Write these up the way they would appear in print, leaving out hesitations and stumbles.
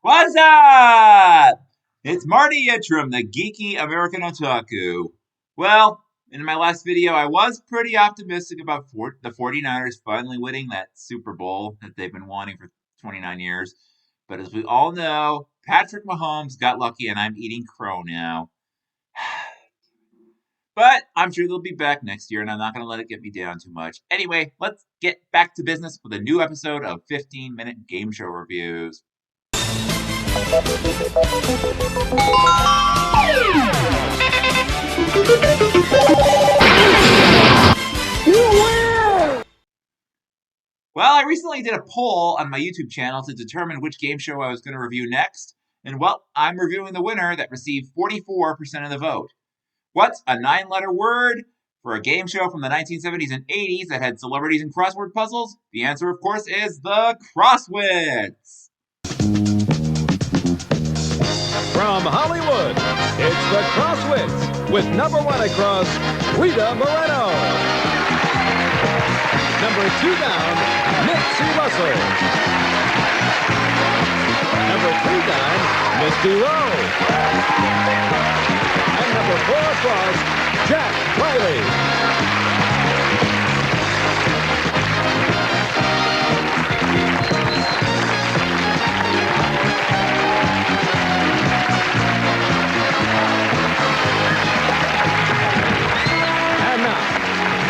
What's up? It's Marty Yitram, the geeky American otaku. Well, in my last video, I was pretty optimistic about the 49ers finally winning that Super Bowl that they've been wanting for 29 years. But as we all know, Patrick Mahomes got lucky and I'm eating crow now. But I'm sure they'll be back next year and I'm not going to let it get me down too much. Anyway, let's get back to business with a new episode of 15-minute game show reviews. Well, I recently did a poll on my YouTube channel to determine which game show I was going to review next, and well, I'm reviewing the winner that received 44% of the vote. What's a 9-letter word for a game show from the 1970s and 80s that had celebrities and crossword puzzles? The answer, of course, is the Crosswits. From Hollywood, it's the Crosswits with number 1 across, Rita Moreno. Number 2 down, Nipsey Russell. Number 3 down, Misty Rowe. And number 4 across, Jack Riley.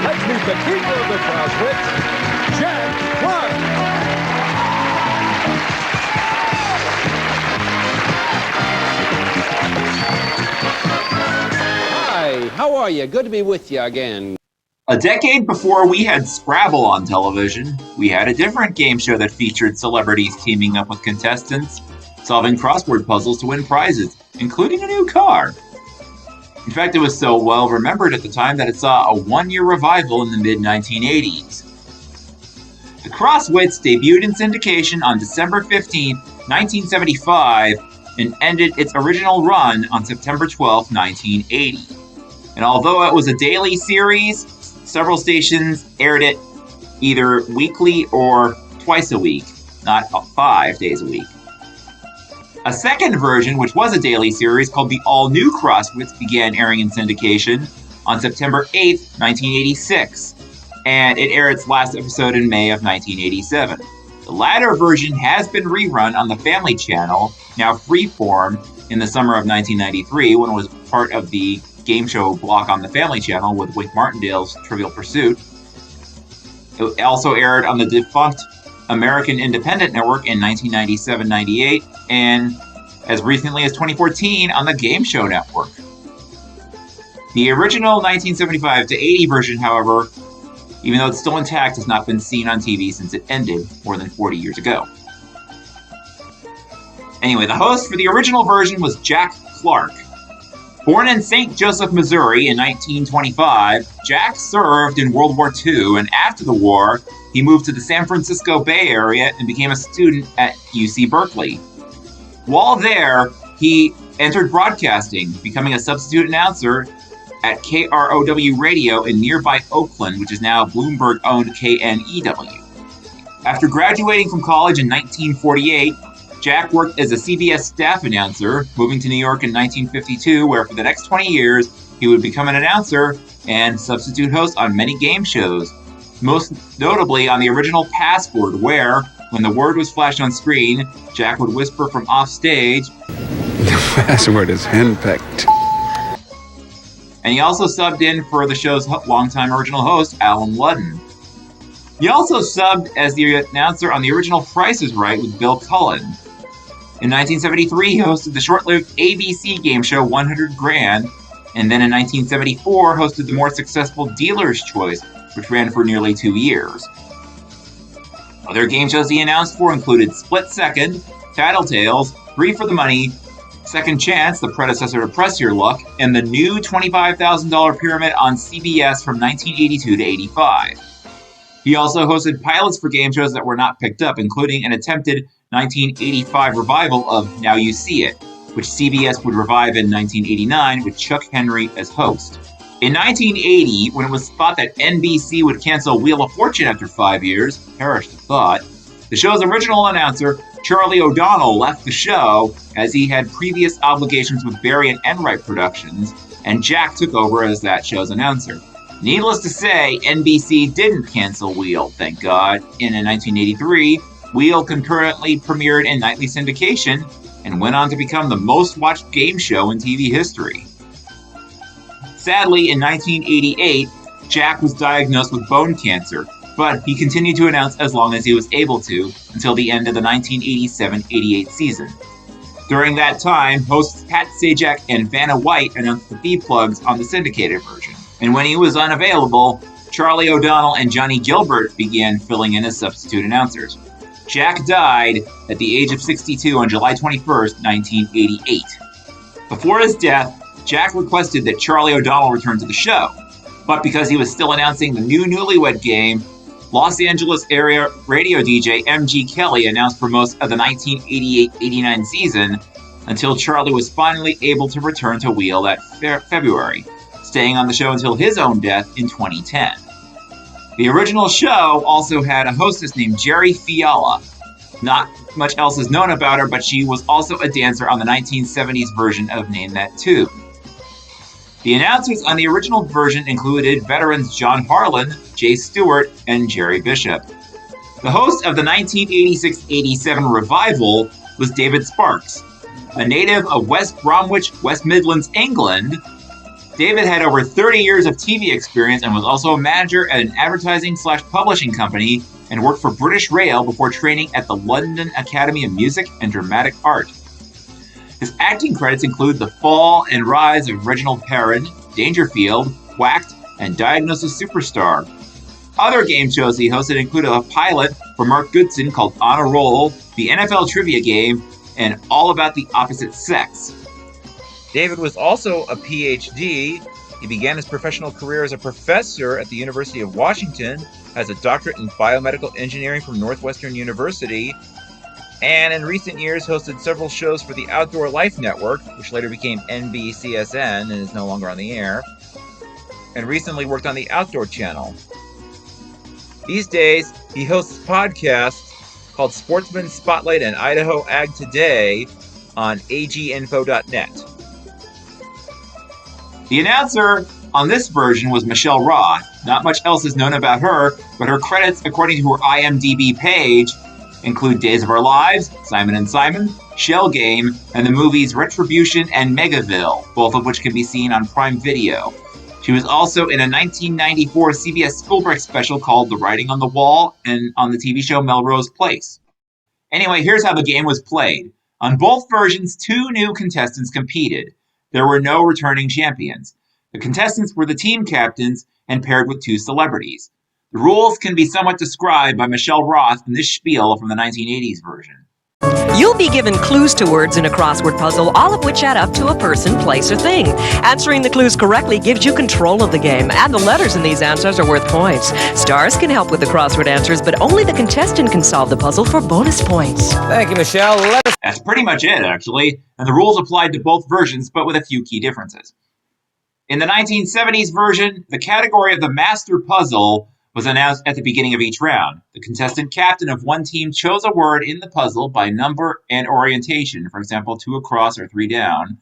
Let's meet the keeper of the Crosswits, Jack Clark. Hi, how are you? Good to be with you again. A decade before we had Scrabble on television, we had a different game show that featured celebrities teaming up with contestants, solving crossword puzzles to win prizes, including a new car. In fact, it was so well remembered at the time that it saw a 1-year revival in the mid-1980s. The Crosswits debuted in syndication on December 15, 1975, and ended its original run on September 12, 1980. And although it was a daily series, several stations aired it either weekly or twice a week, not 5 days a week. A second version, which was a daily series called the All-New Crosswits, began airing in syndication on September 8, 1986, and it aired its last episode in May of 1987. The latter version has been rerun on the Family Channel, now Freeform, in the summer of 1993, when it was part of the game show block on the Family Channel with Wink Martindale's Trivial Pursuit. It also aired on the defunct American Independent Network in 1997-98, and as recently as 2014 on the Game Show Network. The original 1975-80 version, however, even though it's still intact, has not been seen on TV since it ended more than 40 years ago. Anyway, the host for the original version was Jack Clark. Born in St. Joseph, Missouri in 1925, Jack served in World War II, and after the war, he moved to the San Francisco Bay Area and became a student at UC Berkeley. While there, he entered broadcasting, becoming a substitute announcer at KROW Radio in nearby Oakland, which is now Bloomberg-owned KNEW. After graduating from college in 1948, Jack worked as a CBS staff announcer, moving to New York in 1952, where for the next 20 years, he would become an announcer and substitute host on many game shows, most notably on the original Password, where, when the word was flashed on screen, Jack would whisper from off stage, "The password is henpecked." And he also subbed in for the show's longtime original host, Alan Ludden. He also subbed as the announcer on the original Price is Right with Bill Cullen. In 1973, he hosted the short-lived ABC game show 100 Grand, and then in 1974 hosted the more successful Dealer's Choice, which ran for nearly 2 years. Other game shows he announced for included Split Second, Tattletales, Three for the Money, Second Chance, the predecessor to Press Your Luck, and the new $25,000 Pyramid on CBS from 1982 to 85. He also hosted pilots for game shows that were not picked up, including an attempted 1985 revival of Now You See It, which CBS would revive in 1989 with Chuck Henry as host. In 1980, when it was thought that NBC would cancel Wheel of Fortune after 5 years, perish the thought, The show's original announcer, Charlie O'Donnell, left the show as he had previous obligations with Barry and Enright Productions, and Jack took over as that show's announcer. Needless to say, NBC didn't cancel Wheel, thank God. In 1983, Wheel concurrently premiered in nightly syndication and went on to become the most watched game show in TV history. Sadly, in 1988, Jack was diagnosed with bone cancer, but he continued to announce as long as he was able to until the end of the 1987-88 season. During that time, hosts Pat Sajak and Vanna White announced the theme plugs on the syndicated version. And when he was unavailable, Charlie O'Donnell and Johnny Gilbert began filling in as substitute announcers. Jack died at the age of 62 on July 21st, 1988. Before his death, Jack requested that Charlie O'Donnell return to the show, but because he was still announcing the new Newlywed Game, Los Angeles area radio DJ M.G. Kelly announced for most of the 1988-89 season until Charlie was finally able to return to Wheel that February, staying on the show until his own death in 2010. The original show also had a hostess named Jerry Fiala. Not much else is known about her, but she was also a dancer on the 1970s version of Name That Tune. The announcers on the original version included veterans John Harlan, Jay Stewart, and Jerry Bishop. The host of the 1986-87 revival was David Sparks. A native of West Bromwich, West Midlands, England, David had over 30 years of TV experience and was also a manager at an advertising/publishing company and worked for British Rail before training at the London Academy of Music and Dramatic Art. His acting credits include The Fall and Rise of Reginald Perrin, Dangerfield, Whacked, and Diagnosis Superstar. Other game shows he hosted included a pilot for Mark Goodson called On a Roll, the NFL Trivia Game, and All About the Opposite Sex. David was also a PhD. He began his professional career as a professor at the University of Washington, has a doctorate in biomedical engineering from Northwestern University, and in recent years hosted several shows for the Outdoor Life Network, which later became NBCSN and is no longer on the air, and recently worked on the Outdoor Channel. These days, he hosts podcasts called Sportsman Spotlight and Idaho Ag Today on aginfo.net. The announcer on this version was Michelle Roth. Not much else is known about her, but her credits, according to her IMDb page, include Days of Our Lives, Simon & Simon, Shell Game, and the movies Retribution and Megaville, both of which can be seen on Prime Video. She was also in a 1994 CBS school break special called The Writing on the Wall and on the TV show Melrose Place. Anyway, here's how the game was played. On both versions, 2 new contestants competed. There were no returning champions. The contestants were the team captains and paired with 2 celebrities. The rules can be somewhat described by Michelle Roth in this spiel from the 1980s version. You'll be given clues to words in a crossword puzzle, all of which add up to a person, place, or thing. Answering the clues correctly gives you control of the game, and the letters in these answers are worth points. Stars can help with the crossword answers, but only the contestant can solve the puzzle for bonus points. Thank you, Michelle. That's pretty much it, actually, and the rules applied to both versions, but with a few key differences. In the 1970s version, the category of the master puzzle was announced at the beginning of each round. The contestant captain of one team chose a word in the puzzle by number and orientation, for example, 2 across or 3 down,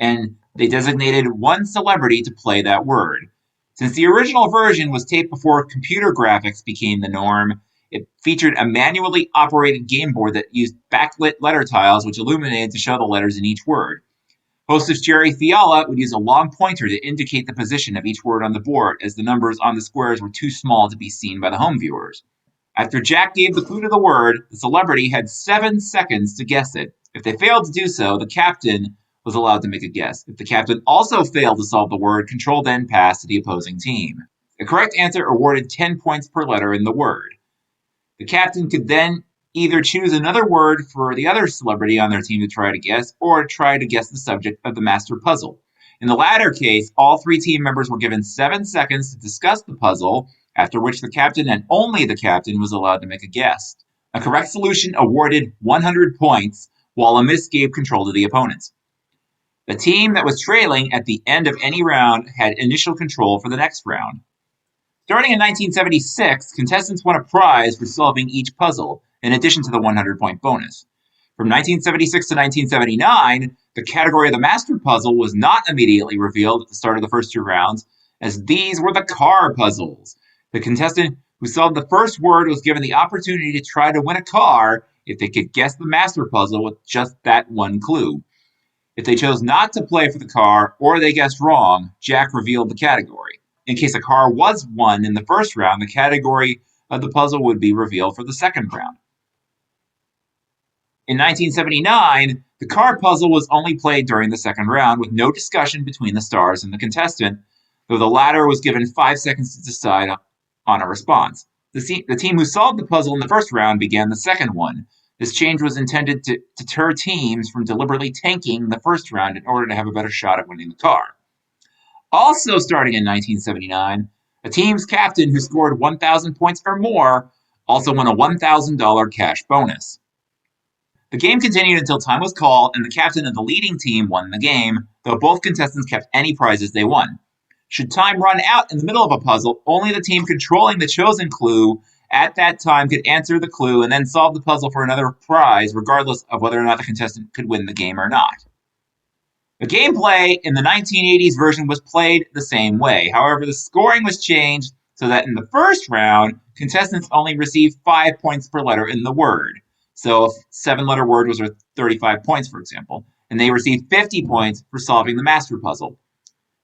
and they designated one celebrity to play that word. Since the original version was taped before computer graphics became the norm, it featured a manually operated game board that used backlit letter tiles which illuminated to show the letters in each word. Hostess Jerry Fiala would use a long pointer to indicate the position of each word on the board, as the numbers on the squares were too small to be seen by the home viewers. After Jack gave the clue to the word, the celebrity had 7 seconds to guess it. If they failed to do so, the captain was allowed to make a guess. If the captain also failed to solve the word, control then passed to the opposing team. The correct answer awarded 10 points per letter in the word. The captain could then either choose another word for the other celebrity on their team to try to guess, or try to guess the subject of the master puzzle. In the latter case, all 3 team members were given 7 seconds to discuss the puzzle, after which the captain and only the captain was allowed to make a guess. A correct solution awarded 100 points, while a miss gave control to the opponents. The team that was trailing at the end of any round had initial control for the next round. Starting in 1976, contestants won a prize for solving each puzzle, in addition to the 100-point bonus. From 1976 to 1979, the category of the master puzzle was not immediately revealed at the start of the first two rounds, as these were the car puzzles. The contestant who solved the first word was given the opportunity to try to win a car if they could guess the master puzzle with just that one clue. If they chose not to play for the car or they guessed wrong, Jack revealed the category. In case a car was won in the first round, the category of the puzzle would be revealed for the second round. In 1979, the car puzzle was only played during the second round with no discussion between the stars and the contestant, though the latter was given 5 seconds to decide on a response. The team who solved the puzzle in the first round began the second one. This change was intended to deter teams from deliberately tanking the first round in order to have a better shot at winning the car. Also starting in 1979, a team's captain who scored 1,000 points or more also won a $1,000 cash bonus. The game continued until time was called and the captain of the leading team won the game, though both contestants kept any prizes they won. Should time run out in the middle of a puzzle, only the team controlling the chosen clue at that time could answer the clue and then solve the puzzle for another prize, regardless of whether or not the contestant could win the game or not. The gameplay in the 1980s version was played the same way. However, the scoring was changed so that in the first round, contestants only received 5 points per letter in the word. So if 7-letter word was worth 35 points, for example, and they received 50 points for solving the master puzzle.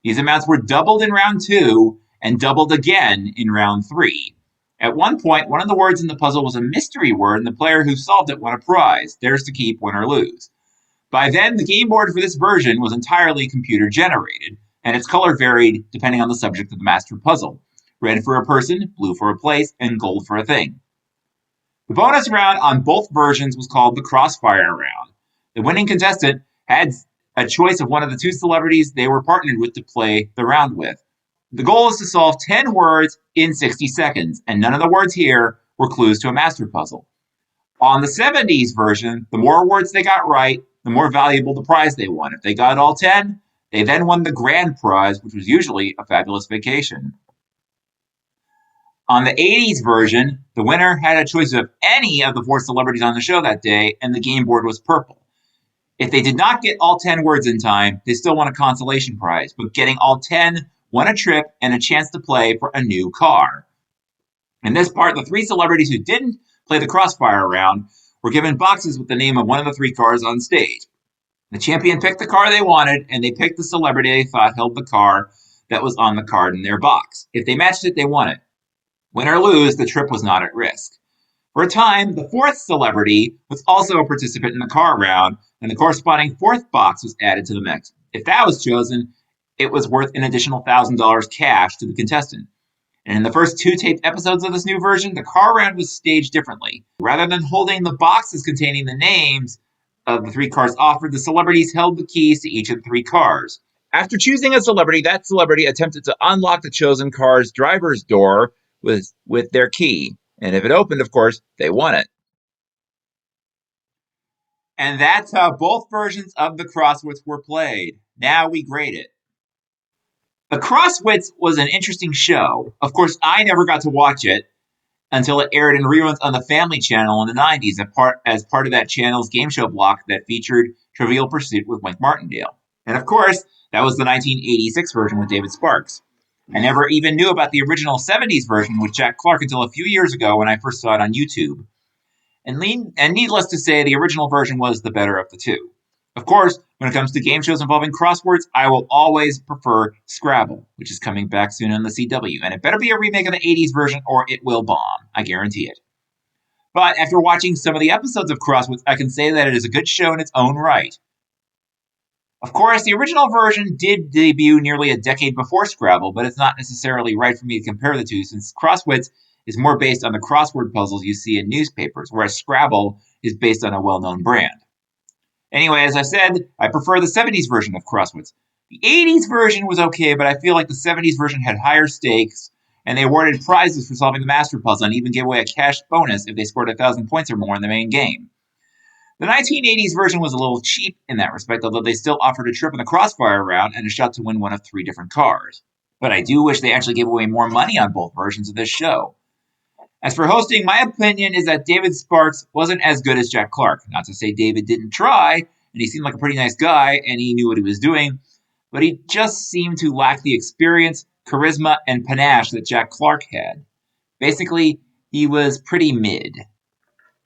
These amounts were doubled in round 2 and doubled again in round 3. At one point, one of the words in the puzzle was a mystery word, and the player who solved it won a prize, theirs to keep, win or lose. By then, the game board for this version was entirely computer generated, and its color varied depending on the subject of the master puzzle. Red for a person, blue for a place, and gold for a thing. The bonus round on both versions was called the Crossfire round. The winning contestant had a choice of one of the two celebrities they were partnered with to play the round with. The goal is to solve 10 words in 60 seconds, and none of the words here were clues to a master puzzle. On the 70s version, the more words they got right, the more valuable the prize they won. If they got all 10, they then won the grand prize, which was usually a fabulous vacation. On the 80s version, the winner had a choice of any of the 4 celebrities on the show that day, and the game board was purple. If they did not get all 10 words in time, they still won a consolation prize, but getting all 10 won a trip and a chance to play for a new car. In this part, the 3 celebrities who didn't play the Crossfire round were given boxes with the name of one of the 3 cars on stage. The champion picked the car they wanted, and they picked the celebrity they thought held the car that was on the card in their box. If they matched it, they won it. Win or lose, the trip was not at risk. For a time, the 4th celebrity was also a participant in the car round, and the corresponding 4th box was added to the mix. If that was chosen, it was worth an additional $1,000 cash to the contestant. And in the first 2 taped episodes of this new version, the car round was staged differently. Rather than holding the boxes containing the names of the 3 cars offered, the celebrities held the keys to each of the 3 cars. After choosing a celebrity, that celebrity attempted to unlock the chosen car's driver's door with their key. And if it opened, of course, they won it. And that's how both versions of the Crosswits were played. Now we grade it. The Crosswits was an interesting show. Of course, I never got to watch it until it aired in reruns on the Family Channel in the 90s as part of that channel's game show block that featured Trivial Pursuit with Wink Martindale. And of course, that was the 1986 version with David Sparks. I never even knew about the original 70s version with Jack Clark until a few years ago when I first saw it on YouTube. And needless to say, the original version was the better of the two. Of course, when it comes to game shows involving crosswords, I will always prefer Scrabble, which is coming back soon on the CW. And it better be a remake of the 80s version or it will bomb. I guarantee it. But after watching some of the episodes of Crosswits, I can say that it is a good show in its own right. Of course, the original version did debut nearly a decade before Scrabble, but it's not necessarily right for me to compare the two, since Crosswits is more based on the crossword puzzles you see in newspapers, whereas Scrabble is based on a well-known brand. Anyway, as I said, I prefer the 70s version of Crosswits. The 80s version was okay, but I feel like the 70s version had higher stakes, and they awarded prizes for solving the master puzzle and even gave away a cash bonus if they scored 1,000 points or more in the main game. The 1980s version was a little cheap in that respect, although they still offered a trip in the Crossfire round and a shot to win one of 3 different cars. But I do wish they actually gave away more money on both versions of this show. As for hosting, my opinion is that David Sparks wasn't as good as Jack Clark. Not to say David didn't try, and he seemed like a pretty nice guy, and he knew what he was doing, but he just seemed to lack the experience, charisma, and panache that Jack Clark had. Basically, he was pretty mid.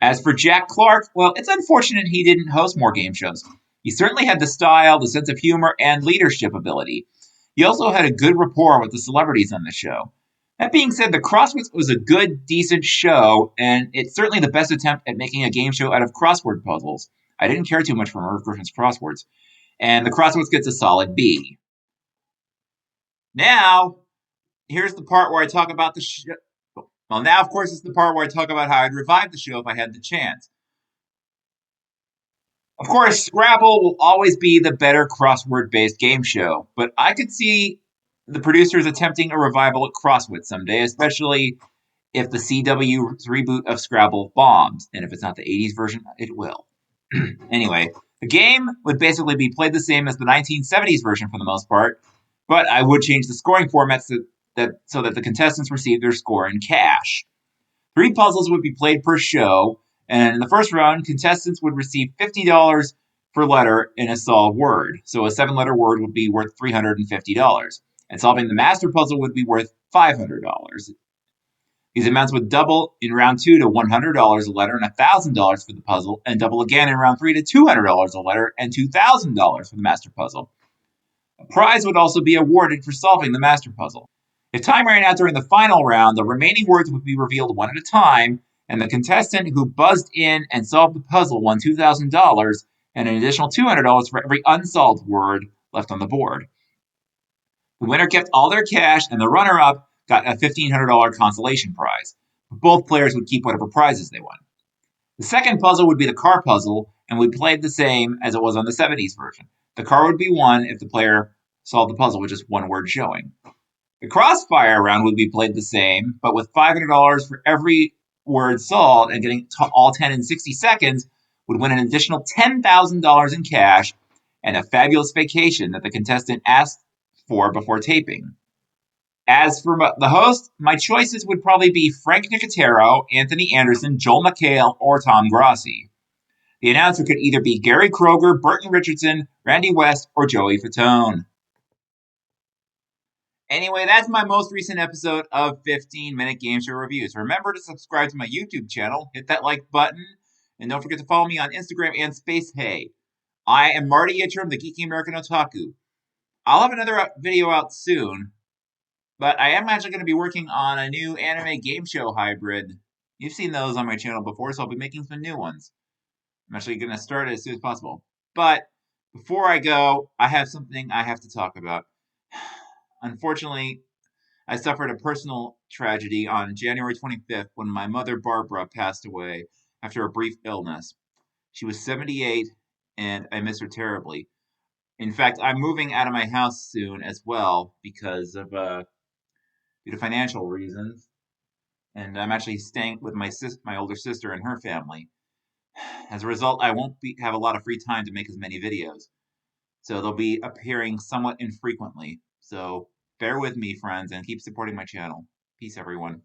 As for Jack Clark, well, it's unfortunate he didn't host more game shows. He certainly had the style, the sense of humor, and leadership ability. He also had a good rapport with the celebrities on the show. That being said, the Crosswits was a good, decent show, and it's certainly the best attempt at making a game show out of crossword puzzles. I didn't care too much for Merv Griffin's Crosswords, and the Crosswits gets a solid B. Now, here's the part where I talk about the show. Well, now, of course, it's the part where I talk about how I'd revive the show if I had the chance. Of course, Scrabble will always be the better crossword-based game show, but I could see the producers attempting a revival at Crosswits someday, especially if the CW's reboot of Scrabble bombs, and if it's not the 80s version, it will. Anyway, the game would basically be played the same as the 1970s version for the most part, but I would change the scoring format so that the contestants receive their score in cash. 3 puzzles would be played per show, and in the first round, contestants would receive $50 per letter in a solved word. So a 7-letter word would be worth $350, and solving the master puzzle would be worth $500. These amounts would double in round 2 to $100 a letter and $1,000 for the puzzle, and double again in round 3 to $200 a letter and $2,000 for the master puzzle. A prize would also be awarded for solving the master puzzle. If time ran out during the final round, the remaining words would be revealed one at a time, and the contestant who buzzed in and solved the puzzle won $2,000 and an additional $200 for every unsolved word left on the board. The winner kept all their cash, and the runner-up got a $1,500 consolation prize. Both players would keep whatever prizes they won. The second puzzle would be the car puzzle, and we played the same as it was on the 70s version. The car would be won if the player solved the puzzle with just one word showing. The crossfire round would be played the same, but with $500 for every word solved, and getting all 10 in 60 seconds would win an additional $10,000 in cash and a fabulous vacation that the contestant asked for before taping. As for the host, my choices would probably be Frank Nicotero, Anthony Anderson, Joel McHale, or Tom Grossi. The announcer could either be Gary Kroger, Burton Richardson, Randy West, or Joey Fatone. Anyway, that's my most recent episode of 15-Minute Game Show Reviews. Remember to subscribe to my YouTube channel, hit that like button, and don't forget to follow me on Instagram and SpaceHey. I am Marty Yitchum, the Geeky American Otaku. I'll have another video out soon, but I am actually going to be working on a new anime game show hybrid. You've seen those on my channel before, so I'll be making some new ones. I'm actually going to start it as soon as possible. But before I go, I have something I have to talk about. Unfortunately, I suffered a personal tragedy on January 25th when my mother, Barbara, passed away after a brief illness. She was 78, and I miss her terribly. In fact, I'm moving out of my house soon as well because of due to financial reasons, and I'm actually staying with my older sister and her family. As a result, I won't have a lot of free time to make as many videos, so they'll be appearing somewhat infrequently. So bear with me, friends, and keep supporting my channel. Peace, everyone.